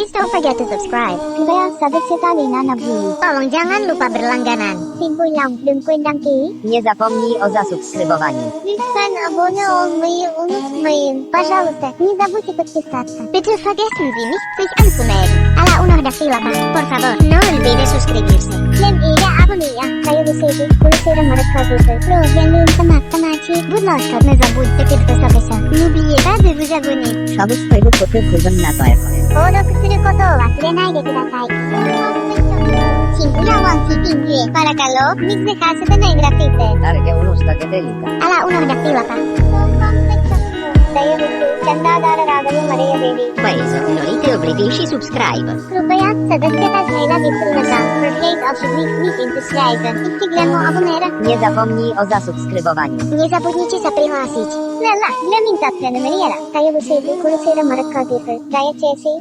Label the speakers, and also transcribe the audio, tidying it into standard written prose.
Speaker 1: Please don't forget to subscribe.
Speaker 2: कृपया सदस्यता लेना न भूलें।
Speaker 1: Tolong jangan lupa berlangganan.
Speaker 2: Xin vui lòng đừng quên đăng ký.
Speaker 3: Nie zapomnij o zasubskrybowaniu.
Speaker 2: Lütfen abone olmayı unutmayın. Пожалуйста, не забудьте подписаться.
Speaker 1: Bitte vergessen Sie nicht, sich anzumelden. A la 1 da fila, por favor, no olvide suscribirse.
Speaker 2: Lem ile abone ya. Dayı sevgi, kulüsleri marakazıdır. Projenin samachi.
Speaker 1: Будь ласка, не забудьте підписатися. N'oubliez pas de vous abonner.
Speaker 3: Subscribe koty 고정などへ。
Speaker 2: 登録することを忘れないでください。请不要忘记订阅。Paracalo, nikt wyhaczy te najgrafity.
Speaker 3: Targę unusta gedelika.
Speaker 1: A la 1 da fila.
Speaker 2: ದಯವಿಟ್ಟು ಚಂದಾದಾರರಾಗಲು ಮರೆಯಬೇಡಿ.
Speaker 3: Paese minorite obligatie subscribe.
Speaker 2: कृपया सदस्यता घ्यायला विसरू नका. Proślej o subskrypcji i subscribe. Iściglemo abonera.
Speaker 3: Nie zapomnij o zasubskrybowaniu.
Speaker 1: Nie zapomnijcie zaprihlásiť.
Speaker 2: Dla minta prenumerera. Dayı kulüsleri marakazıdır. Dayıcesi